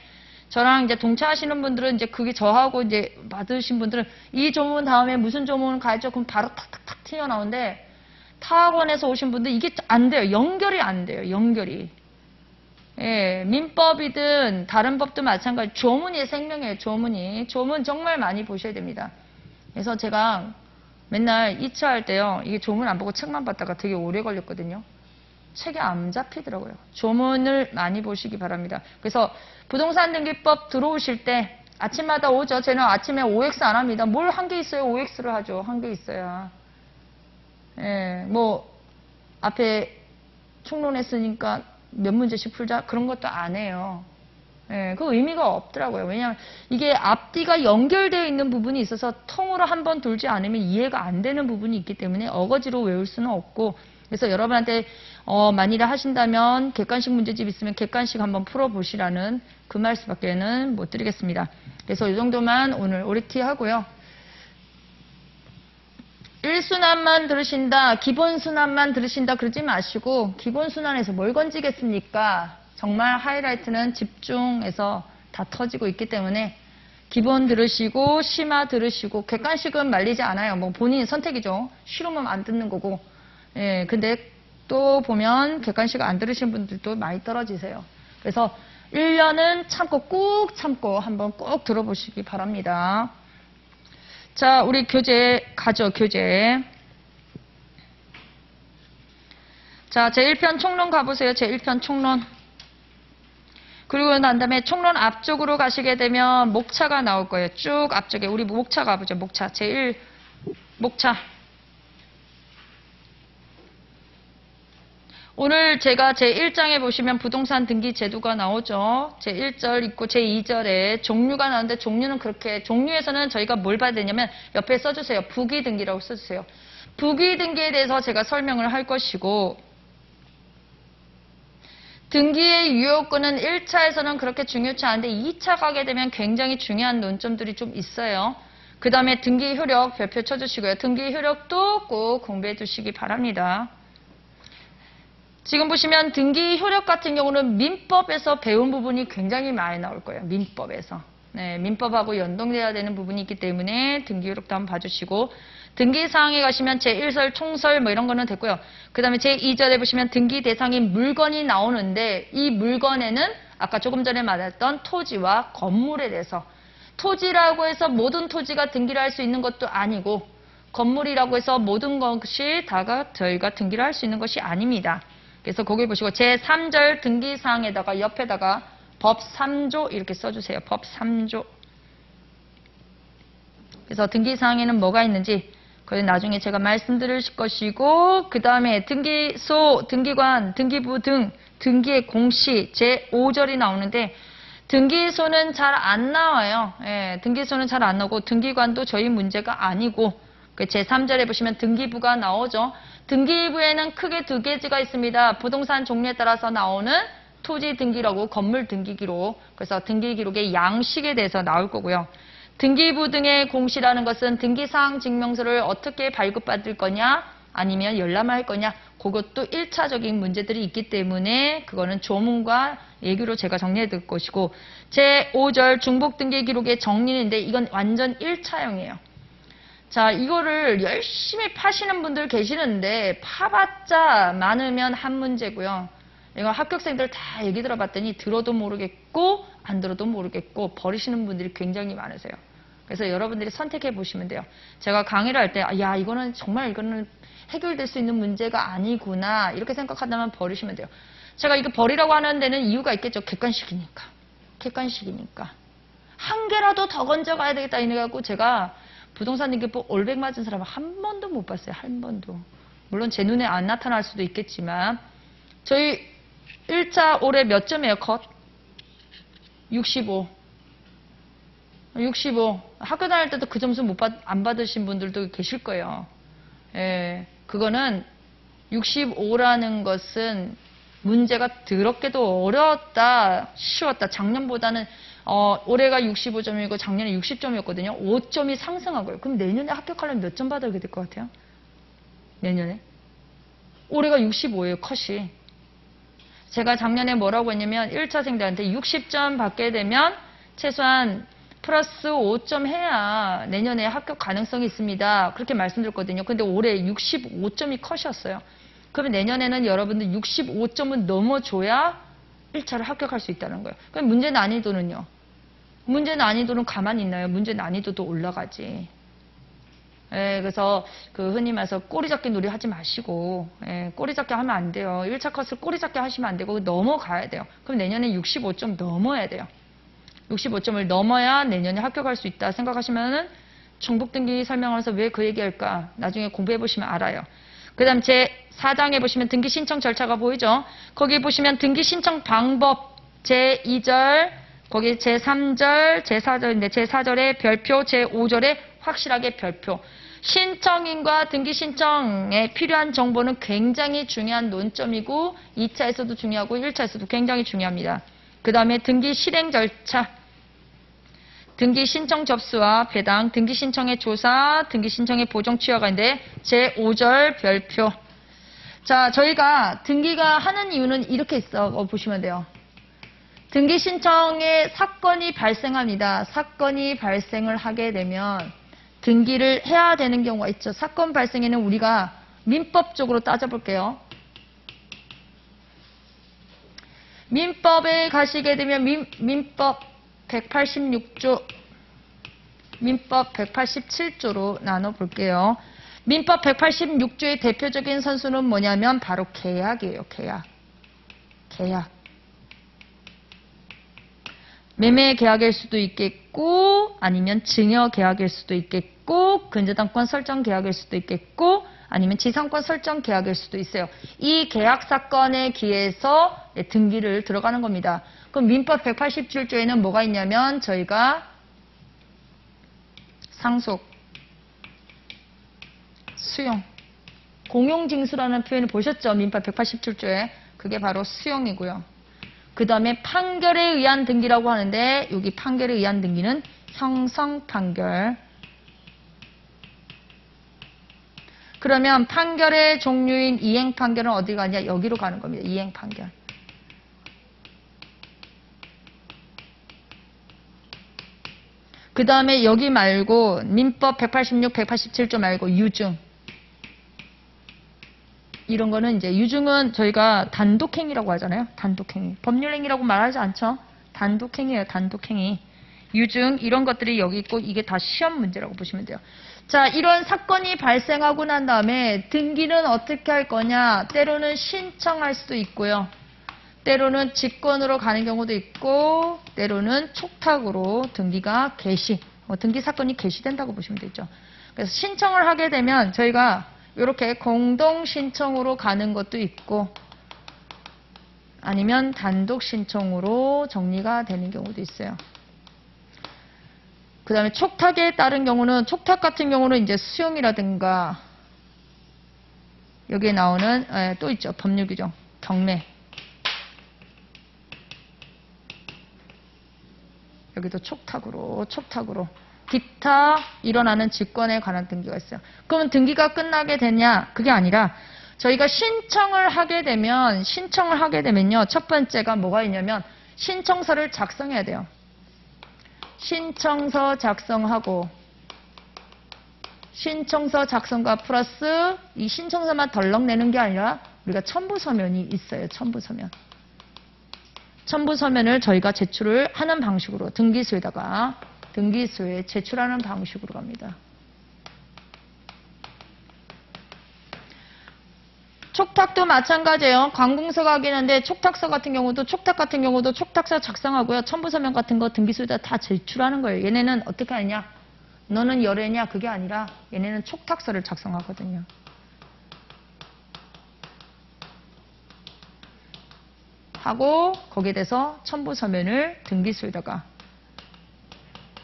저랑 이제 동차하시는 분들은 이제 그게 저하고 이제 받으신 분들은 이 조문 다음에 무슨 조문 가야죠? 그럼 바로 탁탁탁 튀어나오는데 타학원에서 오신 분들 이게 안 돼요. 연결이 안 돼요. 연결이. 예, 민법이든 다른 법도 마찬가지. 조문이 생명이에요. 조문 정말 많이 보셔야 됩니다. 그래서 제가 맨날 2차 할 때요. 이게 조문 안 보고 책만 봤다가 되게 오래 걸렸거든요. 책이 안 잡히더라고요. 조문을 많이 보시기 바랍니다. 그래서 부동산 등기법 들어오실 때 아침마다 오죠. 저는 아침에 OX 안 합니다. 뭘 한 개 있어요. OX를 하죠. 한 개 있어야. 예, 뭐 앞에 총론했으니까 몇 문제씩 풀자 그런 것도 안 해요. 예, 그 의미가 없더라고요. 왜냐하면 이게 앞뒤가 연결되어 있는 부분이 있어서 통으로 한번 돌지 않으면 이해가 안 되는 부분이 있기 때문에 어거지로 외울 수는 없고 그래서 여러분한테 만일에 하신다면 객관식 문제집 있으면 객관식 한번 풀어보시라는 그 말씀밖에는 못 드리겠습니다. 그래서 이 정도만 오늘 OT 하고요. 1순환만 들으신다, 기본순환만 들으신다 그러지 마시고 기본순환에서 뭘 건지겠습니까? 정말 하이라이트는 집중해서 다 터지고 있기 때문에 기본 들으시고 심화 들으시고 객관식은 말리지 않아요. 뭐 본인 선택이죠. 싫으면 안 듣는 거고. 예, 근데 또 보면 객관식 안 들으신 분들도 많이 떨어지세요. 그래서 1년은 꾹 참고 한번 꼭 들어보시기 바랍니다. 자, 우리 교재 가죠, 교재. 자, 제1편 총론 가보세요. 제1편 총론. 그리고 난 다음에 총론 앞쪽으로 가시게 되면 목차가 나올 거예요. 쭉 앞쪽에. 우리 목차 가보죠. 목차. 제1 목차. 오늘 제가 제1장에 보시면 부동산 등기 제도가 나오죠. 제1절 있고 제2절에 종류가 나오는데 종류는 그렇게, 종류에서는 저희가 뭘 봐야 되냐면 옆에 써주세요. 부기 등기라고 써주세요. 부기 등기에 대해서 제가 설명을 할 것이고, 등기의 유효권은 1차에서는 그렇게 중요치 않은데 2차 가게 되면 굉장히 중요한 논점들이 좀 있어요. 그 다음에 등기 효력 별표 쳐주시고요. 등기 효력도 꼭 공부해 주시기 바랍니다. 지금 보시면 등기 효력 같은 경우는 민법에서 배운 부분이 굉장히 많이 나올 거예요. 민법에서. 네, 민법하고 연동돼야 되는 부분이 있기 때문에 등기 효력도 한번 봐주시고, 등기 사항에 가시면 제1설, 총설 뭐 이런 거는 됐고요. 그 다음에 제2절에 보시면 등기 대상인 물건이 나오는데, 이 물건에는 아까 조금 전에 말했던 토지와 건물에 대해서, 토지라고 해서 모든 토지가 등기를 할 수 있는 것도 아니고, 건물이라고 해서 모든 것이 다가 저희가 등기를 할 수 있는 것이 아닙니다. 그래서 거기 보시고 제3절 등기사항에다가 옆에다가 법 3조 이렇게 써주세요. 법 3조. 그래서 등기사항에는 뭐가 있는지 그걸 나중에 제가 말씀드릴 것이고, 그 다음에 등기소, 등기관, 등기부 등 등기의 공시 제5절이 나오는데, 등기소는 잘 안 나와요. 예, 등기소는 잘 안 나오고 등기관도 저희 문제가 아니고, 그 제3절에 보시면 등기부가 나오죠. 등기부에는 크게 두 가지가 있습니다. 부동산 종류에 따라서 나오는 토지 등기라고 건물 등기 기록, 그래서 등기 기록의 양식에 대해서 나올 거고요. 등기부 등의 공시라는 것은 등기사항 증명서를 어떻게 발급받을 거냐 아니면 열람할 거냐, 그것도 1차적인 문제들이 있기 때문에 그거는 조문과 예규로 제가 정리해 드릴 것이고, 제5절 중복 등기 기록의 정리인데 이건 완전 1차형이에요. 자, 이거를 열심히 파시는 분들 계시는데 파봤자 많으면 한 문제고요. 이거 합격생들 다 얘기 들어봤더니 들어도 모르겠고 안 들어도 모르겠고 버리시는 분들이 굉장히 많으세요. 그래서 여러분들이 선택해 보시면 돼요. 제가 강의를 할 때 야, 이거는 정말 이거는 해결될 수 있는 문제가 아니구나 이렇게 생각한다면 버리시면 돼요. 제가 이거 버리라고 하는 데는 이유가 있겠죠. 객관식이니까. 객관식이니까. 한 개라도 더 건져가야 되겠다 이래갖고 제가 부동산 등기법 올백 맞은 사람 한 번도 못 봤어요. 한 번도. 물론 제 눈에 안 나타날 수도 있겠지만, 저희 1차 올해 몇 점이에요? 컷? 65. 65. 학교 다닐 때도 그 점수 안 받으신 분들도 계실 거예요. 예, 그거는 65라는 것은 문제가 더럽게도 어려웠다, 쉬웠다. 작년보다는 올해가 65점이고 작년에 60점이었거든요. 5점이 상승한 거예요. 그럼 내년에 합격하려면 몇 점 받아야 될 것 같아요? 내년에? 올해가 65예요, 컷이. 제가 작년에 뭐라고 했냐면 1차생들한테 60점 받게 되면 최소한 플러스 5점 해야 내년에 합격 가능성이 있습니다. 그렇게 말씀드렸거든요. 근데 올해 65점이 컷이었어요. 그러면 내년에는 여러분들 65점은 넘어줘야 1차를 합격할 수 있다는 거예요. 그럼 문제 난이도는요? 문제 난이도는 가만히 있나요? 문제 난이도도 올라가지. 예, 그래서 그 흔히 말해서 꼬리잡기 놀이 하지 마시고, 예, 꼬리잡기 하면 안 돼요. 1차 컷을 꼬리잡기 하시면 안 되고 넘어가야 돼요. 그럼 내년에 65점 넘어야 돼요. 65점을 넘어야 내년에 합격할 수 있다 생각하시면은 중복등기 설명하면서 왜 그 얘기할까? 나중에 공부해 보시면 알아요. 그 다음 제4장에 보시면 등기 신청 절차가 보이죠? 거기 보시면 등기 신청 방법 제2절, 거기 제3절, 제4절인데 제4절에 별표, 제5절에 확실하게 별표. 신청인과 등기 신청에 필요한 정보는 굉장히 중요한 논점이고 2차에서도 중요하고 1차에서도 굉장히 중요합니다. 그 다음에 등기 실행 절차, 등기 신청 접수와 배당, 등기 신청의 조사, 등기 신청의 보정 취하가 있는데 제5절 별표. 자, 저희가 등기가 하는 이유는 이렇게 있어 보시면 돼요. 등기 신청에 사건이 발생합니다. 사건이 발생을 하게 되면 등기를 해야 되는 경우가 있죠. 사건 발생에는 우리가 민법적으로 따져볼게요. 민법에 가시게 되면 민법 186조, 민법 187조로 나눠볼게요. 민법 186조의 대표적인 선수는 뭐냐면 바로 계약이에요. 계약. 매매 계약일 수도 있겠고, 아니면 증여 계약일 수도 있겠고, 근저당권 설정 계약일 수도 있겠고, 아니면 지상권 설정 계약일 수도 있어요. 이 계약 사건에 기해서 등기를 들어가는 겁니다. 그럼 민법 187조에는 뭐가 있냐면 저희가 상속, 수용, 공용징수라는 표현을 보셨죠? 민법 187조에. 그게 바로 수용이고요. 그 다음에 판결에 의한 등기라고 하는데 여기 판결에 의한 등기는 형성 판결. 그러면 판결의 종류인 이행 판결은 어디 가냐? 여기로 가는 겁니다. 이행 판결. 그 다음에 여기 말고 민법 186, 187조 말고 유증. 이런 거는 이제 유증은 저희가 단독행위라고 하잖아요. 단독행위. 법률행위라고 말하지 않죠. 단독행위예요. 단독행위. 유증 이런 것들이 여기 있고 이게 다 시험 문제라고 보시면 돼요. 자, 이런 사건이 발생하고 난 다음에 등기는 어떻게 할 거냐? 때로는 신청할 수도 있고요. 때로는 직권으로 가는 경우도 있고 때로는 촉탁으로 등기가 개시, 등기 사건이 개시된다고 보시면 되죠. 그래서 신청을 하게 되면 저희가 이렇게 공동 신청으로 가는 것도 있고 아니면 단독 신청으로 정리가 되는 경우도 있어요. 그 다음에 촉탁에 따른 경우는 촉탁 같은 경우는 이제 수용이라든가 여기에 나오는 또 있죠. 법률 규정 경매 여기도 촉탁으로 기타 일어나는 직권에 관한 등기가 있어요. 그러면 등기가 끝나게 되냐? 그게 아니라 저희가 신청을 하게 되면요. 첫 번째가 뭐가 있냐면 신청서를 작성해야 돼요. 신청서 작성하고 신청서 작성과 플러스 이 신청서만 덜렁 내는 게 아니라 우리가 첨부서면이 있어요. 첨부서면. 첨부서면을 저희가 제출을 하는 방식으로 등기소에 제출하는 방식으로 갑니다. 촉탁도 마찬가지예요. 관공서가 하긴 한데 촉탁 같은 경우도 촉탁서 작성하고요. 첨부서면 같은 거 등기소에다 다 제출하는 거예요. 얘네는 어떻게 하냐? 너는 열애냐? 그게 아니라 얘네는 촉탁서를 작성하거든요. 하고 거기에 대해서 첨부서면을 등기소에다가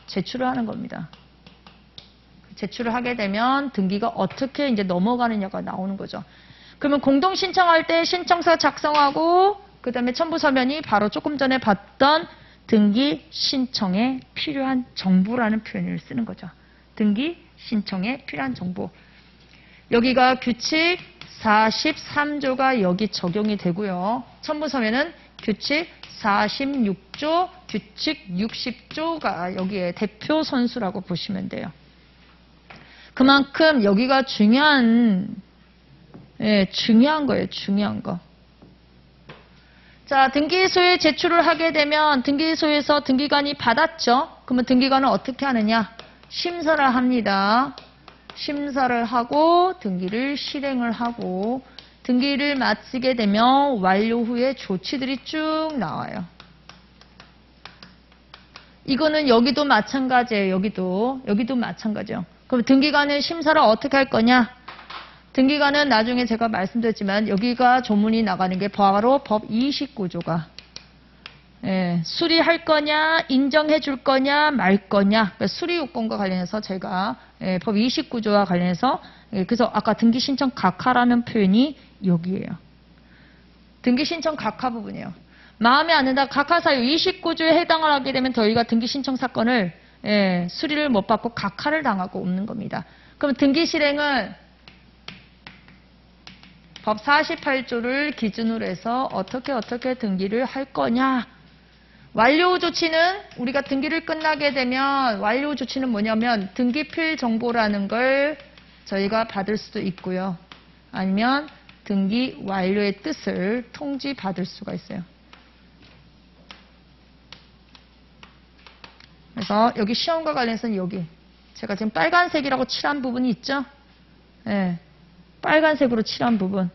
제출을 하는 겁니다. 제출을 하게 되면 등기가 어떻게 이제 넘어가느냐가 나오는 거죠. 그러면 공동 신청할 때 신청서 작성하고 그 다음에 첨부서면이 바로 조금 전에 봤던 등기 신청에 필요한 정보라는 표현을 쓰는 거죠. 등기 신청에 필요한 정보. 여기가 규칙 43조가 여기 적용이 되고요. 첨부서면은 규칙 46조, 규칙 60조가 여기에 대표 선수라고 보시면 돼요. 그만큼 여기가 중요한 거예요. 중요한 거. 자, 등기소에 제출을 하게 되면 등기소에서 등기관이 받았죠. 그러면 등기관은 어떻게 하느냐? 심사를 합니다. 심사를 하고 등기를 실행을 하고 등기를 마치게 되면 완료 후에 조치들이 쭉 나와요. 이거는 여기도 마찬가지예요. 여기도 마찬가지예요. 그럼 등기관은 심사를 어떻게 할 거냐? 등기관은 나중에 제가 말씀드렸지만 여기가 조문이 나가는 게 바로 법 29조가 수리할 거냐, 인정해 줄 거냐, 말 거냐. 그러니까 수리 요건과 관련해서 제가 법 29조와 관련해서 그래서 아까 등기 신청 각하라는 표현이 여기에요. 등기 신청 각하 부분이에요. 마음에 안 든다. 각하 사유 29조에 해당을 하게 되면 저희가 등기 신청 사건을 수리를 못 받고 각하를 당하고 없는 겁니다. 그럼 등기 실행은 법 48조를 기준으로 해서 어떻게 등기를 할 거냐. 완료 조치는 우리가 등기를 끝나게 되면 완료 조치는 뭐냐면 등기필 정보라는 걸 저희가 받을 수도 있고요. 아니면 등기 완료의 뜻을 통지 받을 수가 있어요. 그래서 여기 시험과 관련해서는 여기 제가 지금 빨간색이라고 칠한 부분이 있죠? 네, 빨간색으로 칠한 부분.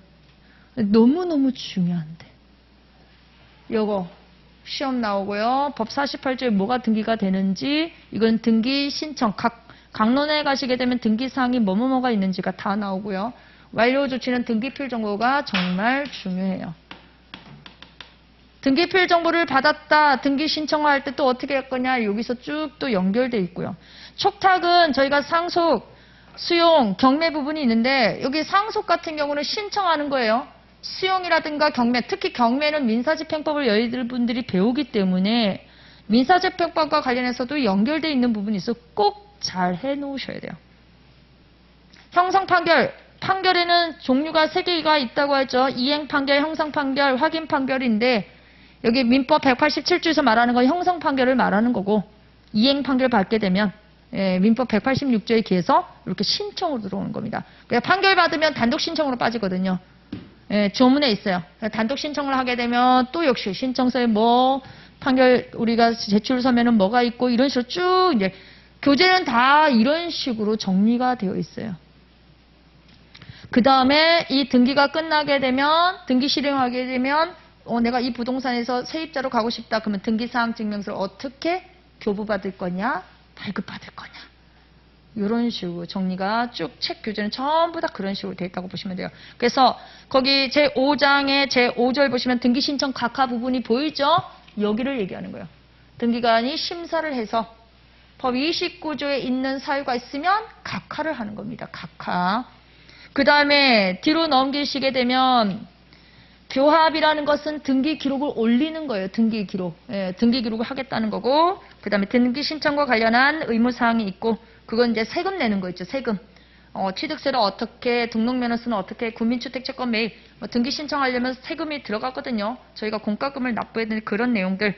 너무너무 중요한데. 요거 시험 나오고요. 법 48조에 뭐가 등기가 되는지 이건 등기 신청 강론에 가시게 되면 등기사항이 뭐뭐가 있는지가 다 나오고요. 완료 조치는 등기필 정보가 정말 중요해요. 등기필 정보를 받았다. 등기 신청할 때 또 어떻게 할 거냐. 여기서 쭉 또 연결돼 있고요. 촉탁은 저희가 상속, 수용, 경매 부분이 있는데 여기 상속 같은 경우는 신청하는 거예요. 수용이라든가 경매, 특히 경매는 민사집행법을 여러분들이 배우기 때문에 민사집행법과 관련해서도 연결돼 있는 부분이 있어 꼭 잘 해놓으셔야 돼요. 형성판결, 판결에는 종류가 3개가 있다고 하죠. 이행판결, 형성판결, 확인판결인데 여기 민법 187조에서 말하는 건 형성판결을 말하는 거고 이행판결 받게 되면 민법 186조에 기해서 이렇게 신청으로 들어오는 겁니다. 그래서 판결 받으면 단독 신청으로 빠지거든요. 조문에 있어요. 단독 신청을 하게 되면 또 역시 신청서에 뭐 판결 우리가 제출 서면은 뭐가 있고 이런 식으로 쭉 이제 교재는 다 이런 식으로 정리가 되어 있어요. 그 다음에 이 등기가 끝나게 되면 등기 실행하게 되면 내가 이 부동산에서 세입자로 가고 싶다. 그러면 등기사항 증명서를 어떻게 교부받을 거냐 발급받을 거냐 이런 식으로 정리가 쭉 책 교재는 전부 다 그런 식으로 되어 있다고 보시면 돼요. 그래서 거기 제5장의 제5절 보시면 등기 신청 각하 부분이 보이죠? 여기를 얘기하는 거예요. 등기관이 심사를 해서 법 29조에 있는 사유가 있으면 각하를 하는 겁니다. 각하. 그 다음에 뒤로 넘기시게 되면 교합이라는 것은 등기 기록을 올리는 거예요. 등기 기록. 등기 기록을 하겠다는 거고 그 다음에 등기 신청과 관련한 의무사항이 있고 그건 이제 세금 내는 거 있죠. 세금. 취득세를 어떻게 등록면허서는 어떻게 국민주택채권 매입 등기 신청하려면 세금이 들어가거든요. 저희가 공과금을 납부해야 되는 그런 내용들.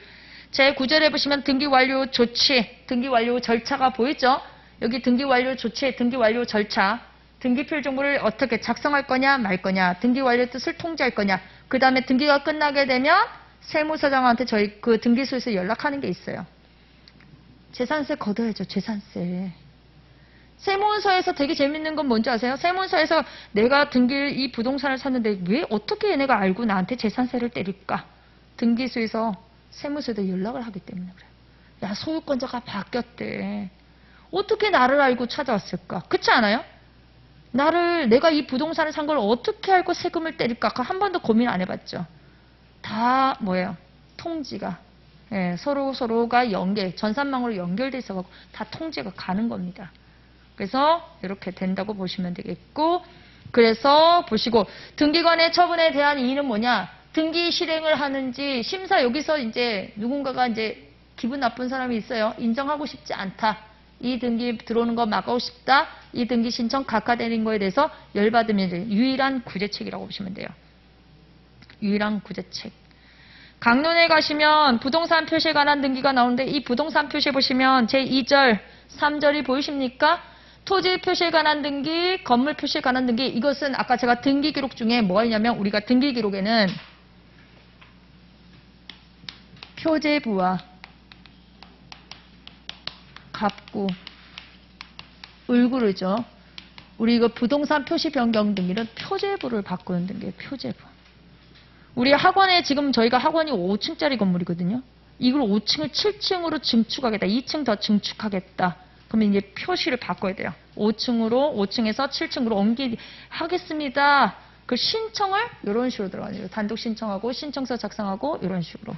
제9절에 보시면 등기 완료 조치, 등기 완료 절차가 보이죠? 여기 등기 완료 조치, 등기 완료 절차. 등기필 정보를 어떻게 작성할 거냐 말 거냐 등기 완료 뜻을 통지할 거냐 그 다음에 등기가 끝나게 되면 세무서장한테 저희 그 등기소에서 연락하는 게 있어요. 재산세 걷어야죠. 재산세. 세무서에서 되게 재밌는 건 뭔지 아세요? 세무서에서 내가 이 부동산을 샀는데 왜 어떻게 얘네가 알고 나한테 재산세를 때릴까? 등기소에서 세무서에다 연락을 하기 때문에 그래요. 야 소유권자가 바뀌었대. 어떻게 나를 알고 찾아왔을까? 그렇지 않아요? 내가 이 부동산을 산 걸 어떻게 알고 세금을 때릴까? 한 번도 고민 안 해봤죠. 다 뭐예요? 통지가. 서로가 전산망으로 연결돼 있어서 다 통지가 가는 겁니다. 그래서 이렇게 된다고 보시면 되겠고, 그래서 보시고, 등기관의 처분에 대한 이의는 뭐냐? 등기 실행을 하는지, 심사 여기서 이제 누군가가 이제 기분 나쁜 사람이 있어요. 인정하고 싶지 않다. 이 등기 들어오는 거 막고 싶다. 이 등기 신청 각하되는 거에 대해서 열받으면 유일한 구제책이라고 보시면 돼요. 유일한 구제책. 강론에 가시면 부동산 표시에 관한 등기가 나오는데 이 부동산 표시에 보시면 제2절, 3절이 보이십니까? 토지 표시에 관한 등기, 건물 표시에 관한 등기. 이것은 아까 제가 등기 기록 중에 뭐가 있냐면 우리가 등기 기록에는 표제부와 갑구, 을구르죠. 우리 이거 부동산 표시 변경 등기는 표제부를 바꾸는 등기예요. 표제부. 우리 학원에 지금 저희가 학원이 5층짜리 건물이거든요. 이걸 5층을 7층으로 증축하겠다. 2층 더 증축하겠다. 그러면 이제 표시를 바꿔야 돼요. 5층에서 7층으로 하겠습니다. 그 신청을 이런 식으로 들어가요. 단독 신청하고 신청서 작성하고 이런 식으로.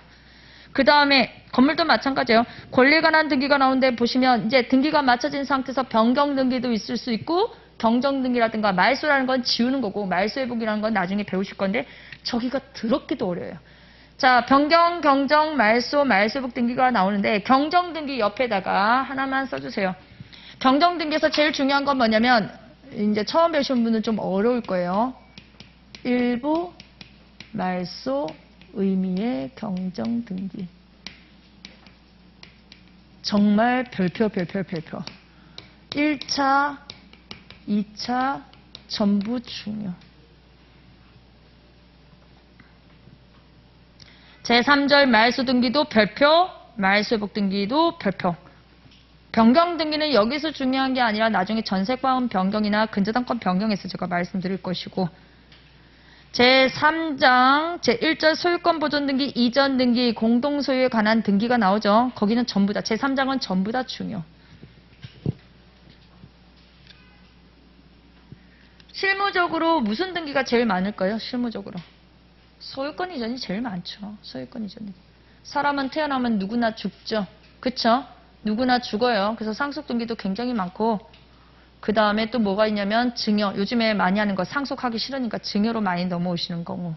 그 다음에 건물도 마찬가지예요. 권리에 관한 등기가 나오는데 보시면 이제 등기가 맞춰진 상태에서 변경 등기도 있을 수 있고 경정 등기라든가 말소라는 건 지우는 거고 말소회복이라는 건 나중에 배우실 건데 저기가 더럽기도 어려워요. 자, 변경, 경정, 말소, 말소회복 등기가 나오는데 경정 등기 옆에다가 하나만 써주세요. 경정 등기에서 제일 중요한 건 뭐냐면 이제 처음 배우신 분은 좀 어려울 거예요. 일부 말소 의미의 경정 등기. 정말 별표. 1차, 2차 전부 중요. 제3절 말소 등기도 별표, 말소회복 등기도 별표. 변경 등기는 여기서 중요한 게 아니라 나중에 전세과금 변경이나 근저당권 변경에서 제가 말씀드릴 것이고, 제3장 제1절 소유권 보존 등기, 이전 등기, 공동소유에 관한 등기가 나오죠. 거기는 전부 다, 제3장은 전부 다 중요. 실무적으로 무슨 등기가 제일 많을까요? 실무적으로. 소유권 이전이 제일 많죠. 소유권 이전이. 사람은 태어나면 누구나 죽죠. 그쵸? 누구나 죽어요. 그래서 상속등기도 굉장히 많고, 그 다음에 또 뭐가 있냐면 증여. 요즘에 많이 하는 거 상속하기 싫으니까 증여로 많이 넘어오시는 경우.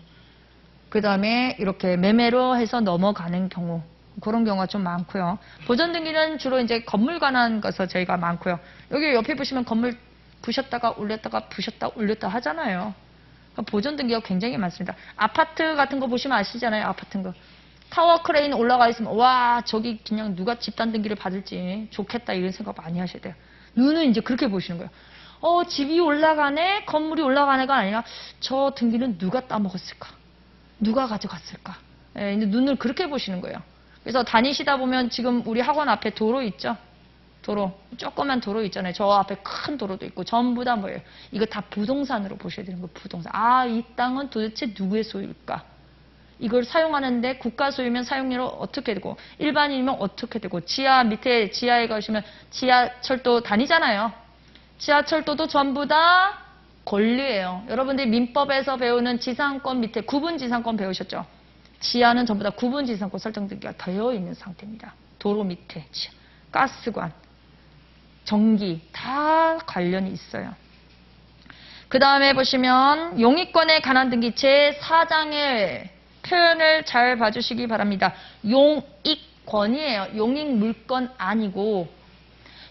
그 다음에 이렇게 매매로 해서 넘어가는 경우. 그런 경우가 좀 많고요. 보존등기는 주로 이제 건물 관한 것서 저희가 많고요. 여기 옆에 보시면 건물 부셨다가 올렸다가 부셨다 올렸다 하잖아요. 보존등기가 굉장히 많습니다. 아파트 같은 거 보시면 아시잖아요. 아파트 거. 타워 크레인 올라가 있으면 와 저기 그냥 누가 집단 등기를 받을지 좋겠다 이런 생각 많이 하셔야 돼요. 눈은 이제 그렇게 보시는 거예요. 집이 올라가네 건물이 올라가네가 아니라 저 등기는 누가 따먹었을까 누가 가져갔을까 이제 눈을 그렇게 보시는 거예요. 그래서 다니시다 보면 지금 우리 학원 앞에 도로 있죠. 도로 조그만 도로 있잖아요. 저 앞에 큰 도로도 있고 전부 다 뭐예요. 이거 다 부동산으로 보셔야 되는 거예요. 부동산. 이 땅은 도대체 누구의 소유일까? 이걸 사용하는데 국가 소유면 사용료로 어떻게 되고 일반인이면 어떻게 되고 지하 밑에 지하에 가시면 지하철도 다니잖아요. 지하철도도 전부 다 권리예요. 여러분들이 민법에서 배우는 지상권 밑에 구분지상권 배우셨죠? 지하는 전부 다 구분지상권 설정등기가 되어 있는 상태입니다. 도로 밑에 지하, 가스관, 전기 다 관련이 있어요. 그 다음에 보시면 용익권에 관한 등기 제4장의 표현을 잘 봐주시기 바랍니다. 용익권이에요. 용익물권 아니고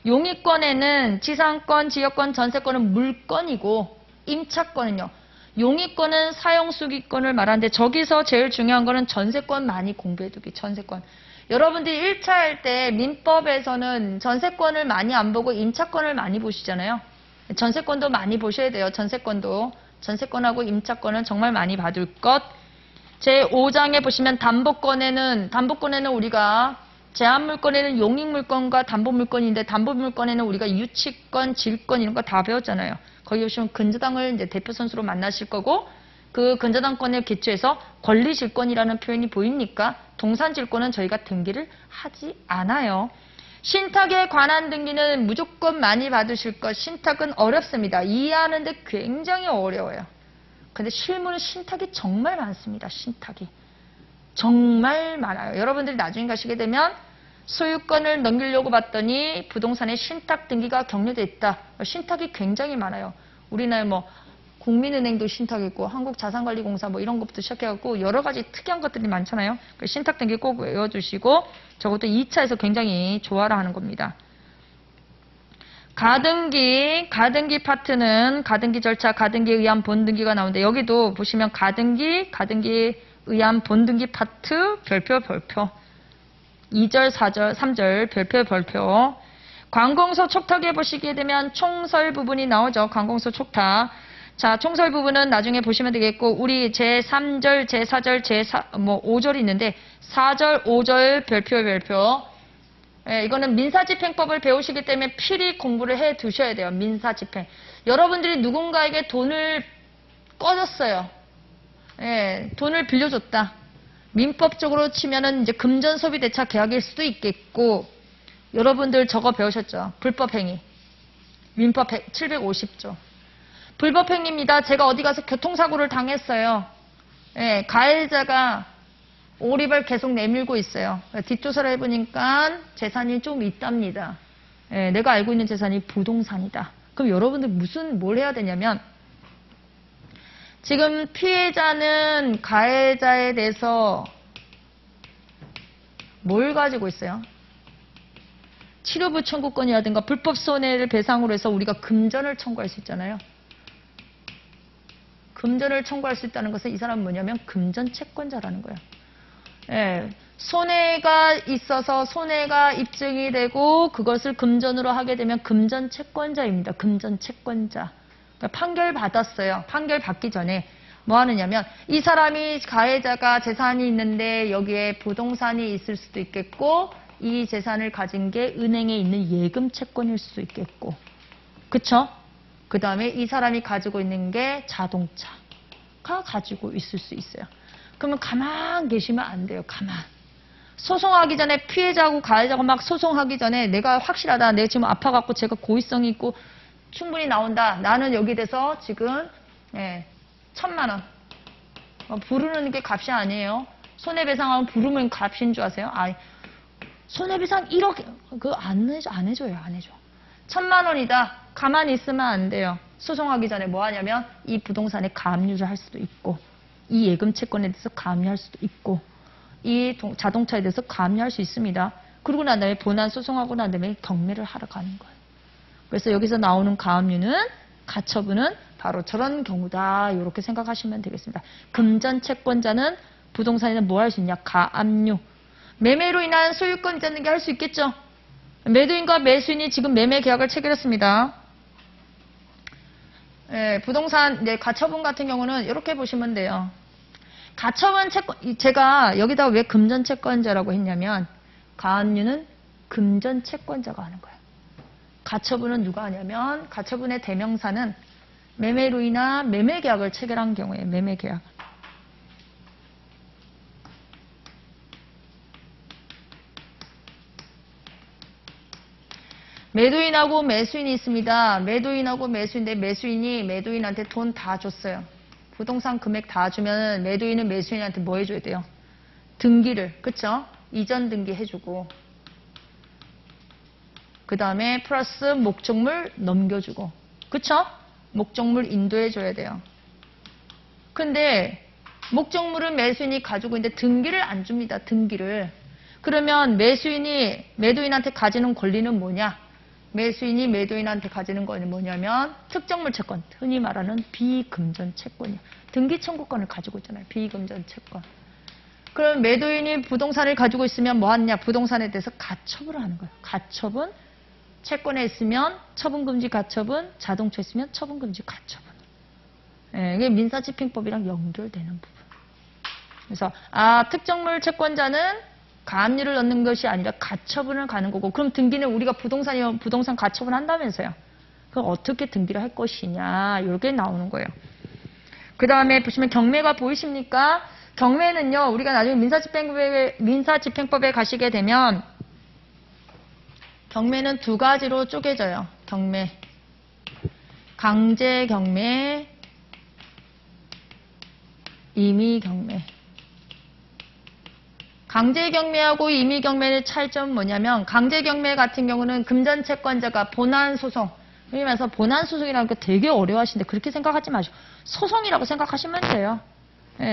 용익권에는 지상권, 지역권, 전세권은 물권이고 임차권은요. 용익권은 사용수기권을 말하는데 저기서 제일 중요한 거는 전세권 많이 공부해두기. 전세권. 여러분들이 1차 할 때 민법에서는 전세권을 많이 안 보고 임차권을 많이 보시잖아요. 전세권도 많이 보셔야 돼요. 전세권도. 전세권하고 임차권은 정말 많이 봐둘 것. 제5장에 보시면 담보권에는 우리가 제한물권에는 용익물권과 담보물권인데 담보물권에는 우리가 유치권, 질권 이런 거 다 배웠잖아요. 거기 보시면 근저당을 이제 대표 선수로 만나실 거고 그 근저당권에 기초해서 권리질권이라는 표현이 보입니까? 동산질권은 저희가 등기를 하지 않아요. 신탁에 관한 등기는 무조건 많이 받으실 것. 신탁은 어렵습니다. 이해하는데 굉장히 어려워요. 근데 실무는 신탁이 정말 많습니다. 신탁이. 정말 많아요. 여러분들이 나중에 가시게 되면 소유권을 넘기려고 봤더니 부동산에 신탁 등기가 격려돼 있다. 신탁이 굉장히 많아요. 우리나라 뭐 국민은행도 신탁 있고 한국자산관리공사 뭐 이런 것부터 시작해갖고 여러 가지 특이한 것들이 많잖아요. 신탁 등기 꼭 외워주시고 저것도 2차에서 굉장히 좋아라 하는 겁니다. 가등기 파트는 가등기 절차, 가등기에 의한 본등기가 나오는데 여기도 보시면 가등기에 의한 본등기 파트 별표 2절, 4절, 3절 별표 관공서 촉탁에 보시게 되면 총설 부분이 나오죠. 관공서 촉탁. 자, 총설 부분은 나중에 보시면 되겠고 우리 제3절, 제4절, 제5절이 있는데 4절, 5절 별표. 이거는 민사집행법을 배우시기 때문에 필히 공부를 해 두셔야 돼요. 민사집행. 여러분들이 누군가에게 돈을 꺼줬어요. 돈을 빌려줬다. 민법적으로 치면은 이제 금전소비대차 계약일 수도 있겠고, 여러분들 저거 배우셨죠? 불법행위. 민법 750조. 불법행위입니다. 제가 어디 가서 교통사고를 당했어요. 가해자가 오리발 계속 내밀고 있어요. 뒷조사를 해보니까 재산이 좀 있답니다. 내가 알고 있는 재산이 부동산이다. 그럼 여러분들 뭘 해야 되냐면 지금 피해자는 가해자에 대해서 뭘 가지고 있어요? 치료부 청구권이라든가 불법 손해를 배상으로 해서 우리가 금전을 청구할 수 있잖아요. 금전을 청구할 수 있다는 것은 이 사람은 뭐냐면 금전 채권자라는 거예요. 손해가 있어서 손해가 입증이 되고 그것을 금전으로 하게 되면 금전 채권자입니다. 금전 채권자. 그러니까 판결 받았어요. 판결 받기 전에 뭐 하느냐면 이 사람이 가해자가 재산이 있는데 여기에 부동산이 있을 수도 있겠고 이 재산을 가진 게 은행에 있는 예금 채권일 수도 있겠고 그쵸? 그 다음에 이 사람이 가지고 있는 게 자동차가 가지고 있을 수 있어요. 그러면 가만 계시면 안 돼요. 가만. 소송하기 전에 피해자하고 가해자가 막 소송하기 전에 내가 확실하다. 내가 지금 아파갖고 제가 고의성이 있고 충분히 나온다. 나는 여기 대해서 지금 1,000만 원. 부르는 게 값이 아니에요. 손해배상하면 부르면 값인 줄 아세요? 손해배상 1억 안 해줘요. 안 해줘. 1,000만 원이다. 가만히 있으면 안 돼요. 소송하기 전에 뭐 하냐면 이 부동산에 가압류를 할 수도 있고 이 예금 채권에 대해서 가압류할 수도 있고 이 자동차에 대해서 가압류할 수 있습니다. 그러고 난 다음에 본안 소송하고 난 다음에 경매를 하러 가는 거예요. 그래서 여기서 나오는 가압류는 가처분은 바로 저런 경우다. 이렇게 생각하시면 되겠습니다. 금전 채권자는 부동산에는 뭐 할 수 있냐? 가압류. 매매로 인한 소유권 있다는 게 할 수 있겠죠. 매도인과 매수인이 지금 매매 계약을 체결했습니다. 부동산 가처분 같은 경우는 이렇게 보시면 돼요. 가처분 채권, 제가 여기다 왜 금전 채권자라고 했냐면 가압류는 금전 채권자가 하는 거예요. 가처분은 누가 하냐면 가처분의 대명사는 매매로 인한 매매 계약을 체결한 경우에 매매 계약. 매도인하고 매수인이 있습니다. 매도인하고 매수인인데 매수인이 매도인한테 돈 다 줬어요. 부동산 금액 다 주면 매도인은 매수인한테 뭐 해줘야 돼요? 등기를, 그쵸? 이전 등기 해주고 그 다음에 플러스 목적물 넘겨주고, 그쵸? 목적물 인도해줘야 돼요. 근데 목적물은 매수인이 가지고 있는데 등기를 안 줍니다. 등기를. 그러면 매수인이 매도인한테 가지는 권리는 뭐냐? 매수인이 매도인한테 가지는 건 뭐냐면 특정물 채권, 흔히 말하는 비금전 채권이요. 등기 청구권을 가지고 있잖아요. 비금전 채권. 그럼 매도인이 부동산을 가지고 있으면 뭐 하느냐? 부동산에 대해서 가처분을 하는 거예요. 가처분. 채권에 있으면 처분금지 가처분, 자동차에 있으면 처분금지 가처분. 이게 민사집행법이랑 연결되는 부분. 그래서 특정물 채권자는 가압류를 넣는 것이 아니라 가처분을 가는 거고, 그럼 등기는 우리가 부동산이면 부동산 가처분 한다면서요. 그럼 어떻게 등기를 할 것이냐, 이렇게 나오는 거예요. 그 다음에 보시면 경매가 보이십니까? 경매는요, 우리가 나중에 민사집행법에 가시게 되면 경매는 두 가지로 쪼개져요. 경매, 강제경매, 임의경매. 강제경매하고 임의경매의 차이점은 뭐냐면 강제경매 같은 경우는 금전채권자가 본안소송, 그러면서 본안소송이라는 거 되게 어려워하시는데 그렇게 생각하지 마시고 소송이라고 생각하시면 돼요.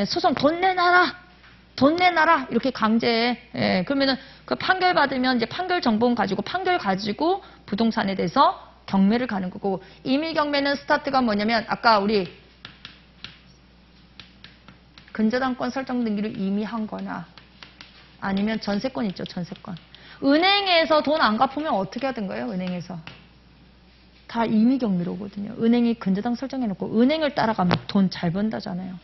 소송 돈 내놔라 이렇게 강제해. 그러면은 그 판결 받으면 이제 판결 정보는 가지고 판결 가지고 부동산에 대해서 경매를 가는 거고, 임의경매는 스타트가 뭐냐면 아까 우리 근저당권 설정 등기를 이미 한 거나 아니면 전세권 있죠, 전세권. 은행에서 돈 안 갚으면 어떻게 하던 거예요, 은행에서? 다 임의경매로 오거든요. 은행이 근저당 설정해놓고 은행을 따라가면 돈 잘 번다잖아요.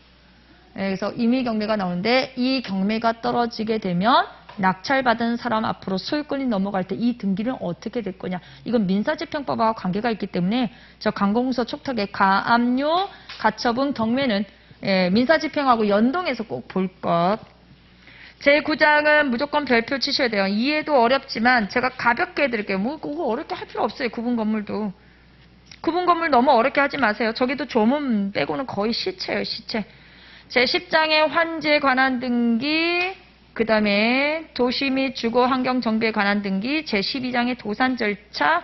그래서 임의경매가 나오는데 이 경매가 떨어지게 되면 낙찰받은 사람 앞으로 소유권이 넘어갈 때 이 등기는 어떻게 될 거냐. 이건 민사집행법과 관계가 있기 때문에 저 강공서 촉탁의 가압류, 가처분, 경매는 민사집행하고 연동해서 꼭 볼 것. 제9장은 무조건 별표 치셔야 돼요. 이해도 어렵지만 제가 가볍게 해드릴게요. 뭐 그거 어렵게 할 필요 없어요. 구분건물도. 구분건물 너무 어렵게 하지 마세요. 저기도 조문 빼고는 거의 시체예요. 시체. 제10장의 환지에 관한 등기, 그 다음에 도시 및 주거 환경 정비에 관한 등기, 제12장의 도산 절차,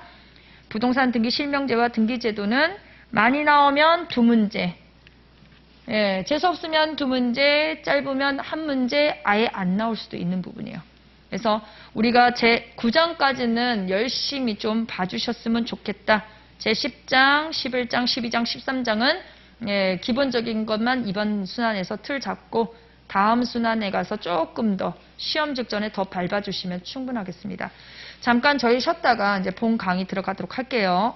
부동산 등기 실명제와 등기제도는 많이 나오면 두 문제. 재수 없으면 두 문제, 짧으면 한 문제, 아예 안 나올 수도 있는 부분이에요. 그래서 우리가 제9장까지는 열심히 좀 봐주셨으면 좋겠다. 제10장, 11장, 12장, 13장은 기본적인 것만 이번 순환에서 틀 잡고 다음 순환에 가서 조금 더 시험 직전에 더 밟아주시면 충분하겠습니다. 잠깐 저희 쉬었다가 이제 본 강의 들어가도록 할게요.